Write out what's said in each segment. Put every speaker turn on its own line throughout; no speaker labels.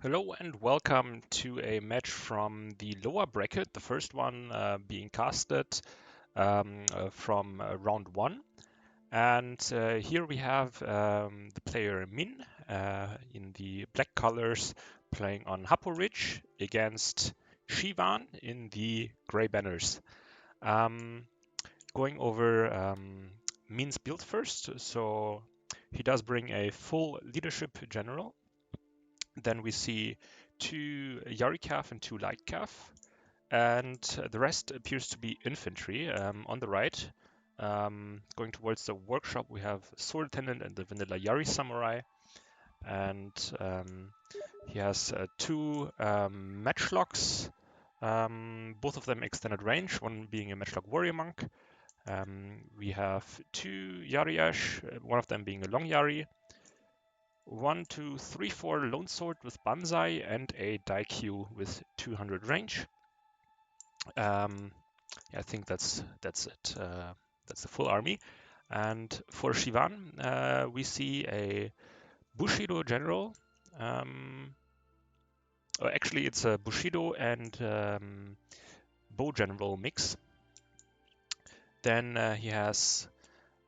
Hello and welcome to a match from the lower bracket, the first one being casted from round one. And here we have the player Min in the black colors playing on Hapo Ridge against Shiwan in the gray banners. Going over Min's build first, so he does bring a full leadership general. Then we see two Yari Cav and two Light Cav, and the rest appears to be infantry. On the right, going towards the workshop, we have Sword Attendant and the Vanilla Yari Samurai, and he has two matchlocks, both of them extended range, one being a matchlock Warrior Monk. We have two Yari-Ash, one of them being a Long Yari, 1, 2, 3, 4 Lone Sword with Banzai and a Daikyu with 200 range. Yeah, I think that's it. That's the full army. And for Shiwan, we see a Bushido general. Actually, it's a Bushido and bow general mix. Then he has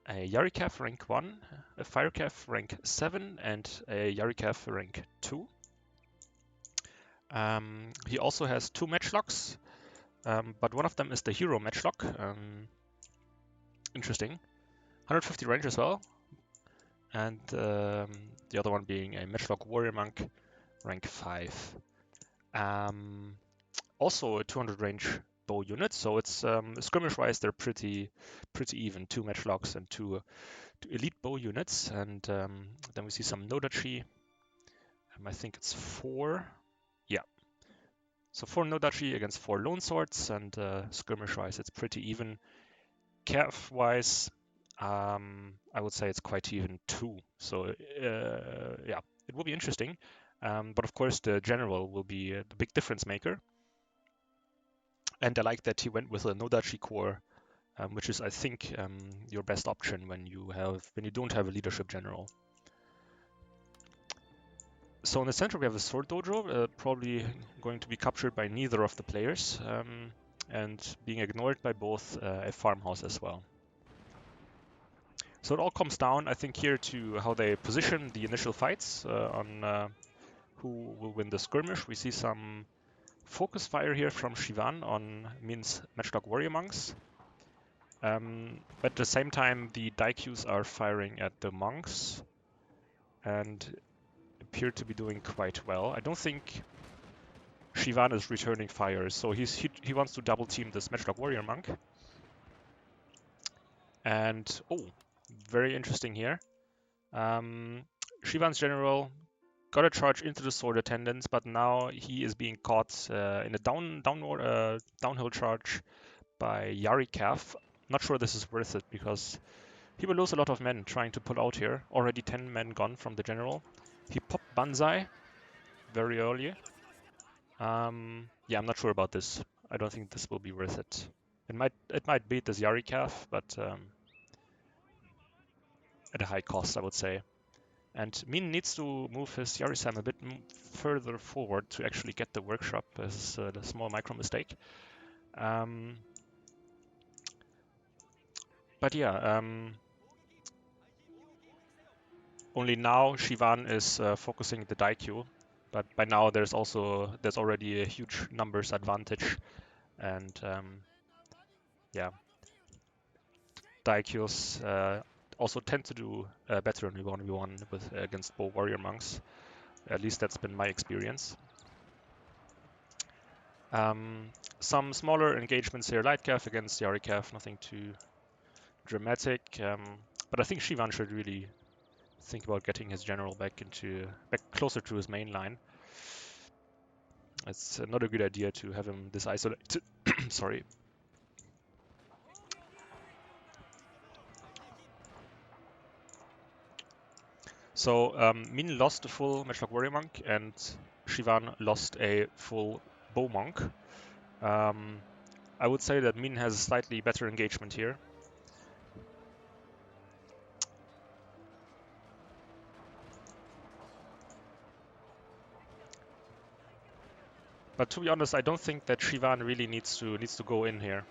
a Yarikav rank 1, a Firecav rank 7, and a Yarikav rank 2. He also has two matchlocks, but one of them is the hero matchlock. Interesting. 150 range as well. And the other one being a matchlock warrior monk, rank 5. Also a 200 range bow unit, so it's skirmish-wise they're pretty even. Two matchlocks and two elite bow units, and then we see some Nodachi. I think it's 4. Yeah. So 4 Nodachi against 4 Lone Swords, and skirmish-wise it's pretty even. Cav-wise, I would say it's quite even too. So yeah, it will be interesting. But of course the general will be the big difference maker. And I like that he went with a Nodachi core, which is I think your best option when you don't have a leadership general. So in the center we have a sword dojo, probably going to be captured by neither of the players, and being ignored by both a farmhouse as well. So it all comes down, I think, here to how they position the initial fights on who will win the skirmish. We see some focus fire here from Shiwan on Min's matchlock warrior monks. But at the same time, the Daikyus are firing at the monks and appear to be doing quite well. I don't think Shiwan is returning fire, so he wants to double team this matchlock warrior monk. And oh, very interesting here. Shivan's general got a charge into the sword attendants, but now he is being caught in a downhill charge by Yari Cav. Not sure this is worth it because he will lose a lot of men trying to pull out here. Already 10 men gone from the general. He popped Banzai very early. Yeah, I'm not sure about this. I don't think this will be worth it. It might beat this Yari Cav, but at a high cost, I would say. And Min needs to move his Yarisam a bit further forward to actually get the workshop. This is a small micro mistake. But yeah, only now Shiwan is focusing the Daikyu, but by now there's already a huge numbers advantage, and yeah, Daikyus also tend to do better in 1v1 against bow warrior monks. At least that's been my experience. Some smaller engagements here, Light Cav against Yari Cav, nothing too dramatic. But I think Shiwan should really think about getting his general back closer to his main line. It's not a good idea to have him this isolated. Sorry. So Min lost a full matchlock warrior monk, and Shiwan lost a full bow monk. I would say that Min has slightly better engagement here. But to be honest, I don't think that Shiwan really needs to go in here.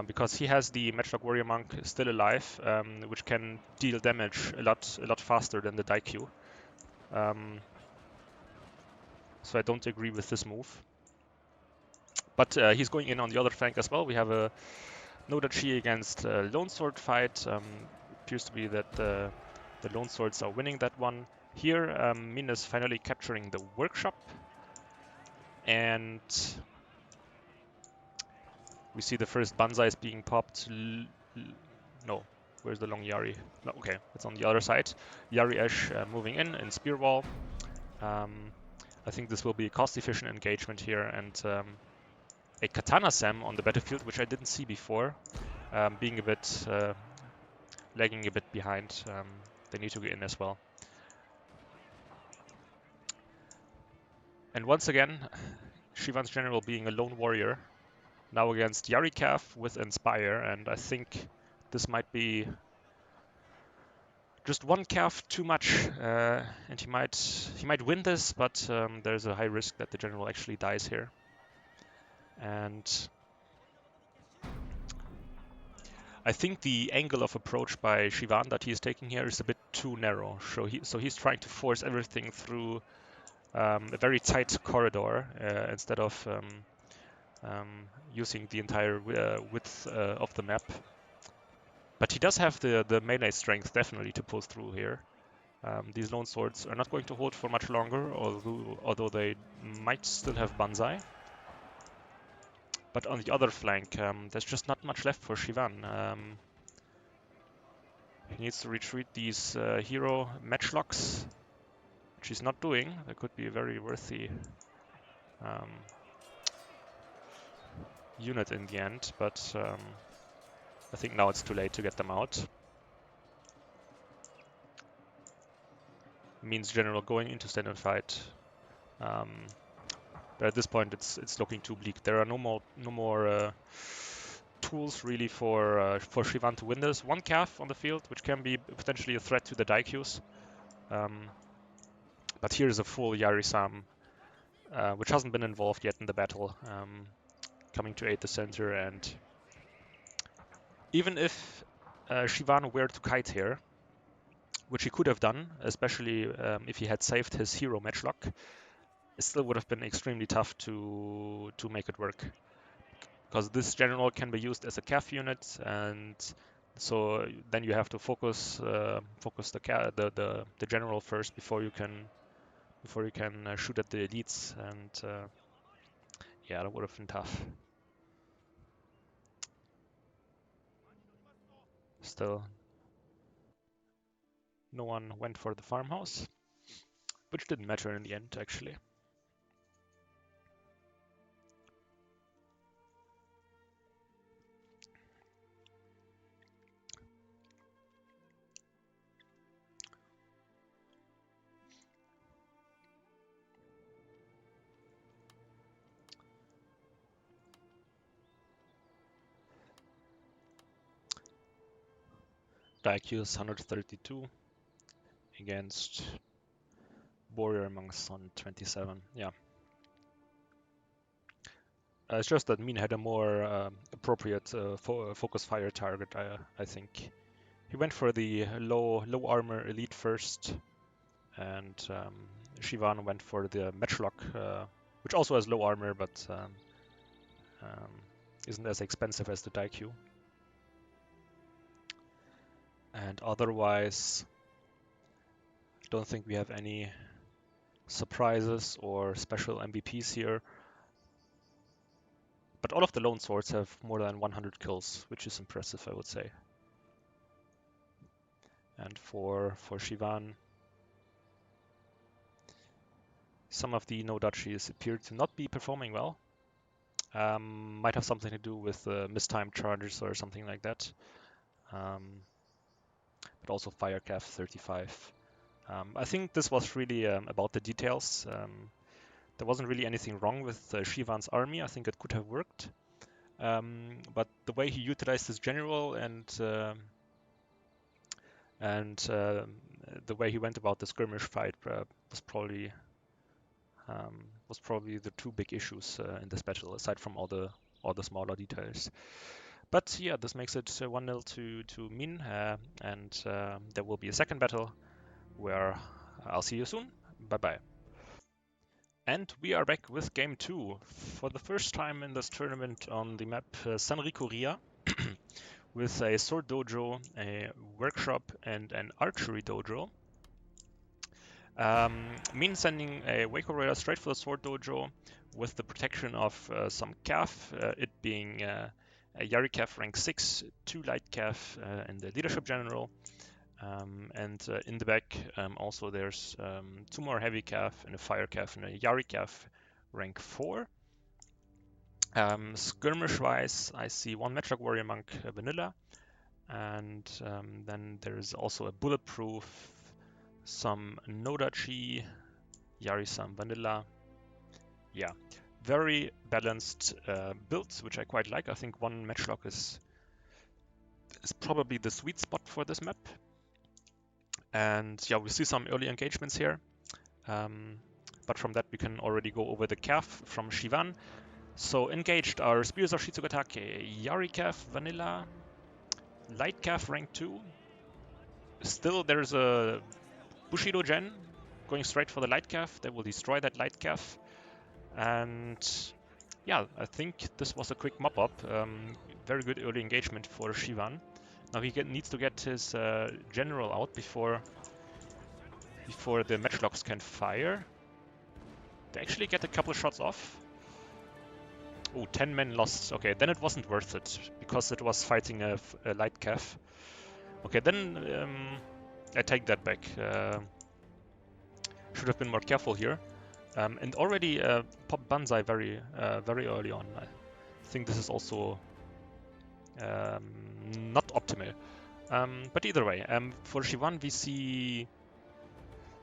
Because he has the Matchlock Warrior Monk still alive, which can deal damage a lot faster than the Daikyu. So I don't agree with this move. But he's going in on the other flank as well. We have a Nodachi against Lone Sword fight. Appears to be that the Lone Swords are winning that one. Here, Min is finally capturing the workshop. And we see the first Banzais being popped. No, where's the long Yari? No, okay, it's on the other side. Yari Ash moving in Spear Wall. I think this will be a cost-efficient engagement here, and a Katana Sam on the battlefield, which I didn't see before, being a bit lagging a bit behind. They need to get in as well. And once again, Shivan's general being a lone warrior, now against Yarikav with Inspire, and I think this might be just one calf too much, and he might win this, but there's a high risk that the general actually dies here. And I think the angle of approach by Shivan that he is taking here is a bit too narrow. So he's trying to force everything through a very tight corridor instead of using the entire width of the map. But he does have the melee strength definitely to pull through here. These lone swords are not going to hold for much longer, although they might still have Banzai. But on the other flank, there's just not much left for Shivan. He needs to retreat these hero matchlocks, which he's not doing. That could be a very worthy unit in the end, but I think now it's too late to get them out. Means general going into standard fight. But at this point, it's looking too bleak. There are no more tools really for Shivan to win this. One calf on the field, which can be potentially a threat to the Daikyus. But here is a full Yari-Sam, which hasn't been involved yet in the battle, coming to aid the center. And even if Shivan were to kite here, which he could have done, especially if he had saved his hero matchlock, it still would have been extremely tough to make it work. Because this general can be used as a calf unit, and so then you have to focus the general first before you can shoot at the elites, and yeah, that would have been tough. Still, no one went for the farmhouse, which didn't matter in the end, actually. Daikyus 132 against Warrior Monks on 27. Yeah. It's just that Min had a more appropriate focus fire target, I think. He went for the low armor elite first, and Shivan went for the matchlock, which also has low armor, but isn't as expensive as the Daikyu. And otherwise, I don't think we have any surprises or special MVPs here. But all of the lone swords have more than 100 kills, which is impressive, I would say. And for Shivan, some of the no-dachis appear to not be performing well. Might have something to do with mistimed charges or something like that. But also Firecraft 35. I think this was really about the details. There wasn't really anything wrong with Shivan's army. I think it could have worked. But the way he utilized his general and the way he went about the skirmish fight was probably was probably the two big issues in this battle, aside from all the smaller details. But yeah, this makes it 1-0 to Min, and there will be a second battle where I'll see you soon. Bye bye. And we are back with game 2 for the first time in this tournament on the map Sanriku Ria with a sword dojo, a workshop, and an archery dojo. Min sending a Waco Raider straight for the sword dojo with the protection of some calf, it being a Yari calf rank 6, 2 light calf, and the leadership general. And in the back also there's 2 more heavy calf and a fire calf and a Yari calf rank 4. Skirmish wise, I see 1 Matchlock Warrior Monk vanilla, and then there's also a bulletproof, some Nodachi, Yari-san vanilla. Yeah, very balanced builds, which I quite like. I think 1 Matchlock is probably the sweet spot for this map. And yeah, we see some early engagements here. But from that we can already go over the calf from Shiwan. So engaged are Spears of Shizugatake, Yari calf vanilla, light calf rank 2. Still there's a Bushido gen going straight for the light calf. They will destroy that light calf. And yeah, I think this was a quick mop-up. Very good early engagement for Shiwan. Now he needs to get his general out before the matchlocks can fire. They actually get a couple of shots off. Oh, 10 men lost. Okay, then it wasn't worth it because it was fighting a light calf. Okay, then I take that back. Should have been more careful here. And already pop Banzai very early on. I think this is also not optimal. But either way, for Shiwan we see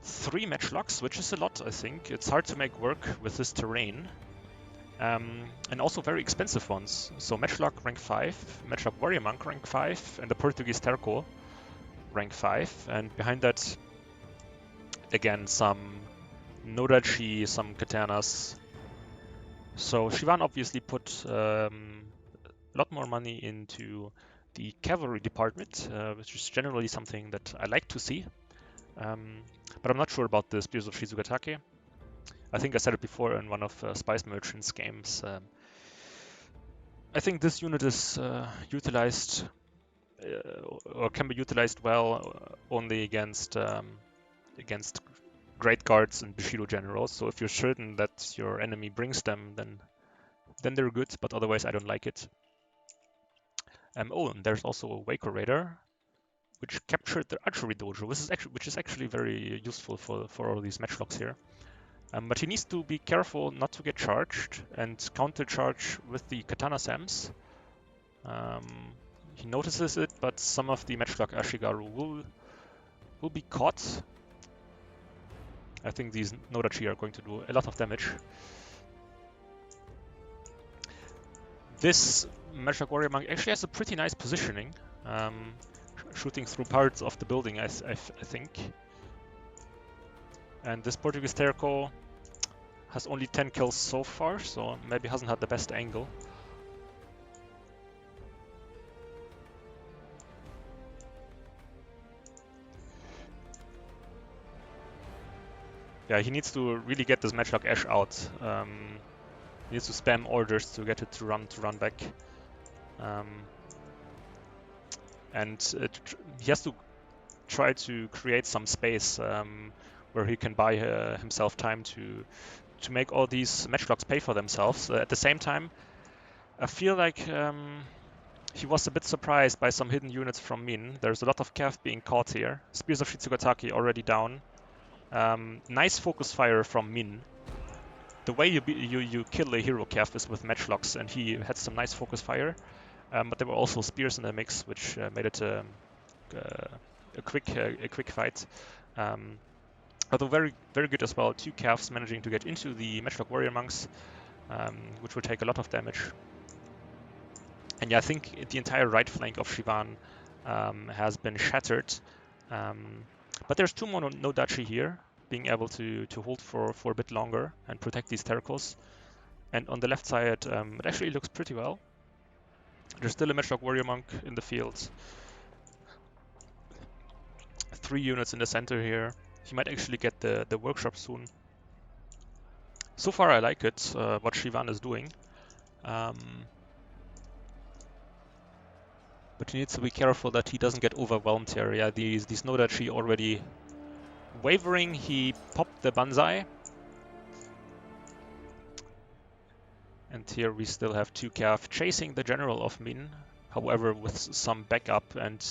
3 matchlocks, which is a lot, I think. It's hard to make work with this terrain. And also very expensive ones. So Matchlock rank 5, Matchlock Warrior Monk rank 5, and the Portuguese Terco rank 5. And behind that, again, some Nodachi, some Katanas. So Shiwan obviously put a lot more money into the cavalry department, which is generally something that I like to see. But I'm not sure about the Spears of Shizugatake. I think I said it before in one of Spice Merchant's games. I think this unit is utilized or can be utilized well only against Great Guards and Bushido Generals. So if you're certain that your enemy brings them, then they're good. But otherwise, I don't like it. Oh, and there's also a Waco Raider, which captured the archery dojo, which is actually very useful for all these matchlocks here. But he needs to be careful not to get charged and counter-charge with the Katana Sams. He notices it, but some of the Matchlock Ashigaru will be caught. I think these Nodachi are going to do a lot of damage. This Matchlock Warrior Monk actually has a pretty nice positioning, shooting through parts of the building, I think. And this Portuguese Terco has only 10 kills so far, so maybe hasn't had the best angle. Yeah, he needs to really get this Matchlock Ash out. He needs to spam orders to get it to run back. And he has to try to create some space where he can buy himself time to make all these matchlocks pay for themselves. At the same time, I feel like he was a bit surprised by some hidden units from Min. There's a lot of Cav being caught here. Spears of Shizugatake already down. Nice focus fire from Min. The way you kill a hero Cav is with matchlocks, and he had some nice focus fire. But there were also spears in the mix, which made it a quick fight. Although very good as well. 2 calves managing to get into the Matchlock Warrior Monks, which will take a lot of damage. And yeah, I think the entire right flank of Shiwan has been shattered. But there's 2 more Nodachi here. being able to hold for a bit longer and protect these Terracos. And on the left side, it actually looks pretty well. There's still a Matchlock Warrior Monk in the field. 3 units in the center here. He might actually get the workshop soon. So far I like it, what Shiwan is doing. But he needs to be careful that he doesn't get overwhelmed here. Yeah, these Nodachi already wavering. He popped the Banzai. And here we still have 2 Cav chasing the general of Min, however with some backup, and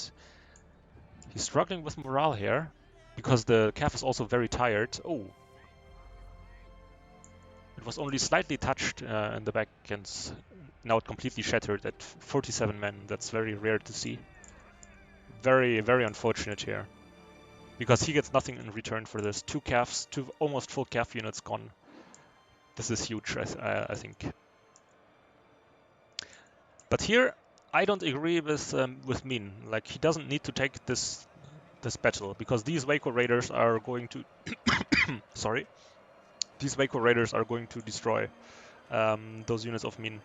he's struggling with morale here because the Cav is also very tired. Oh, it was only slightly touched in the back, and now it completely shattered at 47 men. That's very rare to see. Very, very unfortunate here because he gets nothing in return for this. 2 Cavs, 2 almost full Cav units gone. This is huge, I think. But here, I don't agree with Min. Like, he doesn't need to take this battle because these Waco Raiders are going to sorry, these Waco Raiders are going to destroy those units of Min.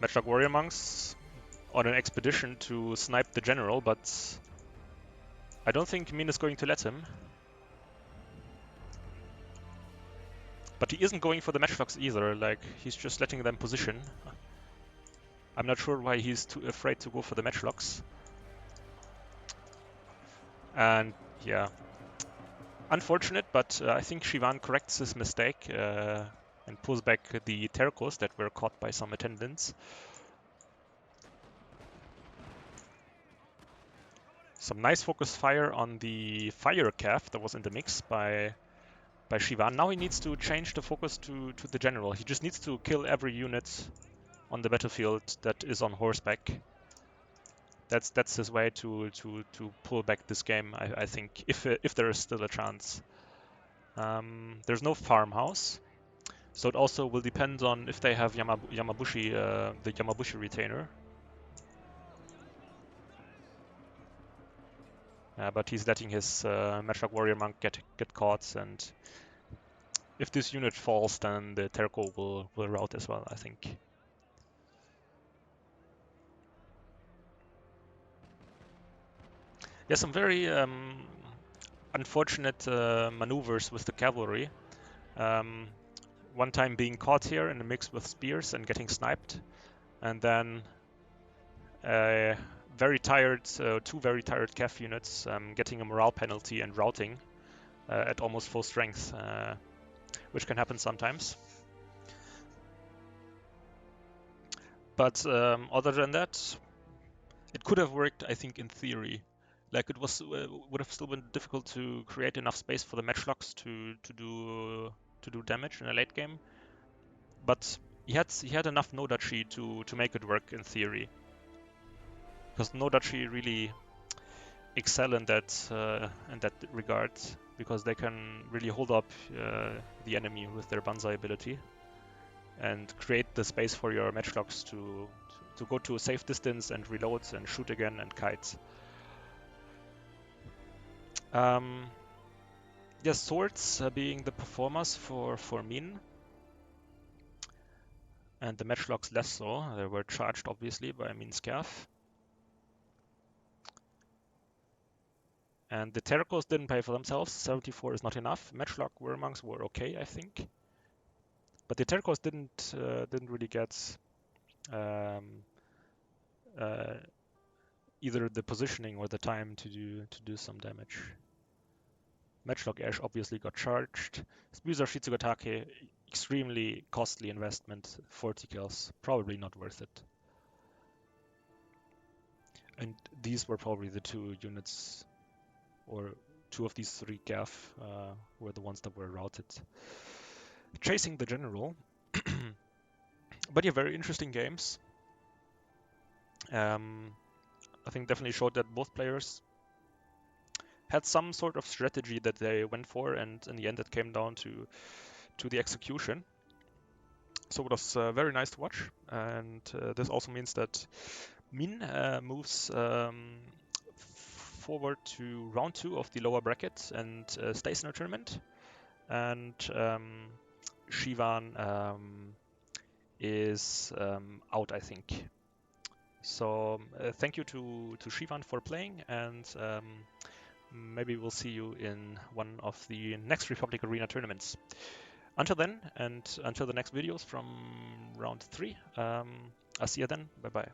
Matchlock Warrior Monks on an expedition to snipe the general, but I don't think Min is going to let him. But he isn't going for the matchlocks either, like, he's just letting them position. I'm not sure why he's too afraid to go for the matchlocks. And yeah, unfortunate, but I think Shiwan corrects his mistake and pulls back the Terracos that were caught by some attendants. Some nice focus fire on the fire calf that was in the mix by Shiwan. Now he needs to change the focus to the general. He just needs to kill every unit on the battlefield that is on horseback. That's his way to pull back this game, I think, if there is still a chance. There's no farmhouse, so it also will depend on if they have Yamabushi, the Yamabushi retainer. But he's letting his Matchlock Warrior Monk get caught, and if this unit falls, then the Terco will rout as well, I think. Yeah, some very unfortunate maneuvers with the cavalry. One time being caught here in a mix with spears and getting sniped, and then very tired, 2 very tired Cav units getting a morale penalty and routing at almost full strength, which can happen sometimes. But other than that, it could have worked, I think, in theory. Like, it would have still been difficult to create enough space for the matchlocks to do damage in a late game. But he had enough Nodachi to make it work in theory. Because Nodachi really excel in that regard, because they can really hold up the enemy with their Banzai ability and create the space for your matchlocks to go to a safe distance and reload and shoot again and kite. Yes, swords being the performers for Min, and the matchlocks less so. They were charged obviously by Min's Cav. And the Terracos didn't pay for themselves. 74 is not enough. Matchlock Wermonks were okay, I think. But the Terracos didn't really get either the positioning or the time to do some damage. Matchlock Ash obviously got charged. Spuser Shitsugatake, extremely costly investment, 40 kills, probably not worth it. And these were probably the 2 units, or 2 of these 3 Gav were the ones that were routed. Chasing the general. But yeah, very interesting games. I think definitely showed that both players had some sort of strategy that they went for, and in the end it came down to the execution. So it was very nice to watch, and this also means that Min moves forward to round 2 of the lower bracket and stays in the tournament. And Shiwan is out, I think. So thank you to Shivan for playing, and maybe we'll see you in one of the next Republic Arena tournaments. Until then, and until the next videos from round 3, I'll see you then. Bye bye.